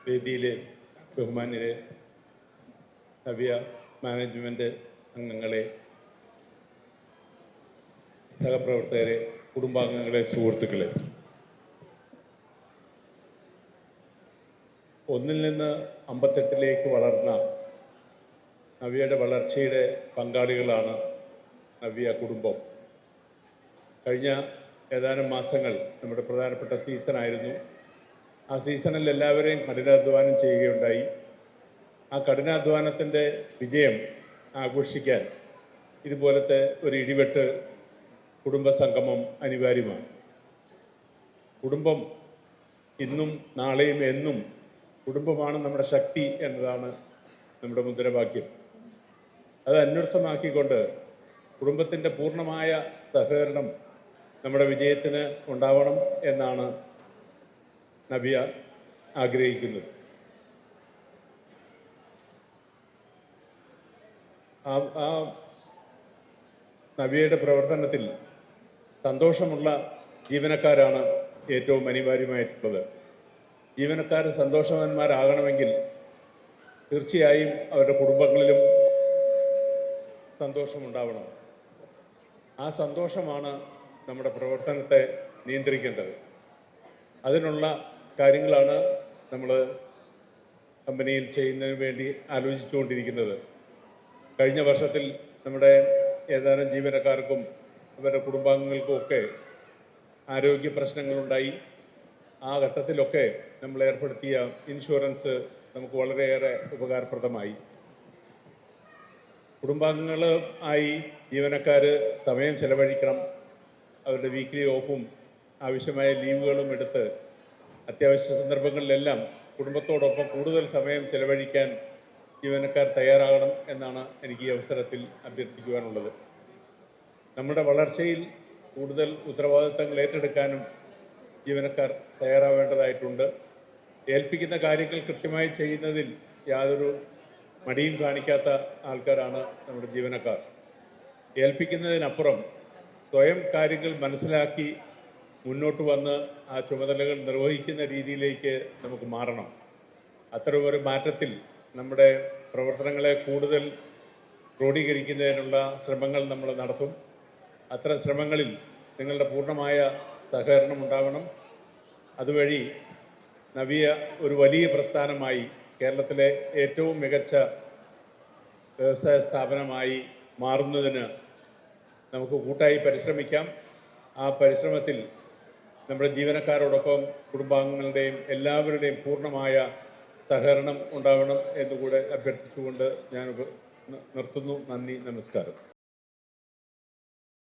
വേദിയിലെ ബഹുമാന്യരെ, Navya management അംഗങ്ങളെ, സഹപ്രവർത്തകരെ, കുടുംബാംഗങ്ങളെ, സുഹൃത്തുക്കളെ, ഒന്നിൽ നിന്ന് 58ലേക്ക് വളർന്ന നവ്യയുടെ വളർച്ചയുടെ പങ്കാളികളാണ് നവ്യ കുടുംബം. കഴിഞ്ഞ ഏതാനും മാസങ്ങൾ നമ്മുടെ പ്രധാനപ്പെട്ട സീസണായിരുന്നു. ആ സീസണിൽ എല്ലാവരെയും കഠിനാധ്വാനം ചെയ്യുകയുണ്ടായി. ആ കഠിനാധ്വാനത്തിൻ്റെ വിജയം ആഘോഷിക്കാൻ ഇതുപോലത്തെ ഒരു ഇടിവെട്ട് കുടുംബസംഗമം അനിവാര്യമാണ്. കുടുംബം ഇന്നും നാളെയും എന്നും കുടുംബമാണ് നമ്മുടെ ശക്തി എന്നതാണ് നമ്മുടെ മുദ്രാവാക്യം. അത് അന്വർത്ഥമാക്കിക്കൊണ്ട് കുടുംബത്തിൻ്റെ പൂർണ്ണമായ സഹകരണം നമ്മുടെ വിജയത്തിന് ഉണ്ടാവണം എന്നാണ് നവ്യ ആഗ്രഹിക്കുന്നത്. ആ നവ്യയുടെ പ്രവർത്തനത്തിൽ സന്തോഷമുള്ള ജീവനക്കാരാണ് ഏറ്റവും അനിവാര്യമായിട്ടുള്ളത്. ജീവനക്കാർ സന്തോഷവാന്മാരാകണമെങ്കിൽ തീർച്ചയായും അവരുടെ കുടുംബങ്ങളിലും സന്തോഷമുണ്ടാവണം. ആ സന്തോഷമാണ് നമ്മുടെ പ്രവർത്തനത്തെ നിയന്ത്രിക്കേണ്ടത്. അതിനുള്ള കാര്യങ്ങളാണ് നമ്മൾ കമ്പനിയിൽ ചെയ്യുന്നതിന് വേണ്ടി ആലോചിച്ചുകൊണ്ടിരിക്കുന്നത്. കഴിഞ്ഞ വർഷത്തിൽ നമ്മുടെ ഏതാനും ജീവനക്കാർക്കും അവരുടെ കുടുംബാംഗങ്ങൾക്കും ഒക്കെ ആരോഗ്യ പ്രശ്നങ്ങളുണ്ടായി. ആ ഘട്ടത്തിലൊക്കെ നമ്മൾ ഏർപ്പെടുത്തിയ ഇൻഷുറൻസ് നമുക്ക് വളരെയേറെ ഉപകാരപ്രദമായി. കുടുംബാംഗങ്ങൾ ആയി ജീവനക്കാർ സമയം ചെലവഴിക്കണം. അവരുടെ വീക്ക്ലി ഓഫും ആവശ്യമായ ലീവുകളും എടുത്ത് അത്യാവശ്യ സന്ദർഭങ്ങളിലെല്ലാം കുടുംബത്തോടൊപ്പം കൂടുതൽ സമയം ചെലവഴിക്കാൻ ജീവനക്കാർ തയ്യാറാകണം എന്നാണ് എനിക്ക് ഈ അവസരത്തിൽ അഭ്യർത്ഥിക്കുവാനുള്ളത്. നമ്മുടെ വളർച്ചയിൽ കൂടുതൽ ഉത്തരവാദിത്തങ്ങൾ ഏറ്റെടുക്കാനും ജീവനക്കാർ തയ്യാറാവേണ്ടതായിട്ടുണ്ട്. ഏൽപ്പിക്കുന്ന കാര്യങ്ങൾ കൃത്യമായി ചെയ്യുന്നതിൽ യാതൊരു മടിയും കാണിക്കാത്ത ആൾക്കാരാണ് നമ്മുടെ ജീവനക്കാർ. ഏൽപ്പിക്കുന്നതിനപ്പുറം സ്വയം കാര്യങ്ങൾ മനസ്സിലാക്കി മുന്നോട്ട് വന്ന് ആ ചുമതലകൾ നിർവഹിക്കുന്ന രീതിയിലേക്ക് നമുക്ക് മാറണം. അത്തരമൊരു മാറ്റത്തിൽ നമ്മുടെ പ്രവർത്തനങ്ങളെ കൂടുതൽ ക്രോഡീകരിക്കുന്നതിനുള്ള ശ്രമങ്ങൾ നമ്മൾ നടത്തും. അത്തരം ശ്രമങ്ങളിൽ നിങ്ങളുടെ പൂർണ്ണമായ സഹകരണം ഉണ്ടാവണം. അതുവഴി നവ്യ ഒരു വലിയ പ്രസ്ഥാനമായി കേരളത്തിലെ ഏറ്റവും മികച്ച വ്യവസായ സ്ഥാപനമായി മാറുന്നതിന് നമുക്ക് കൂട്ടായി പരിശ്രമിക്കാം. ആ പരിശ്രമത്തിൽ നമ്മുടെ ജീവനക്കാരോടൊപ്പം കുടുംബാംഗങ്ങളുടെയും എല്ലാവരുടെയും പൂർണ്ണമായ സഹകരണം ഉണ്ടാവണം എന്നുകൂടെ അഭ്യർത്ഥിച്ചുകൊണ്ട് ഞാൻ നിർത്തുന്നു. നന്ദി, നമസ്കാരം.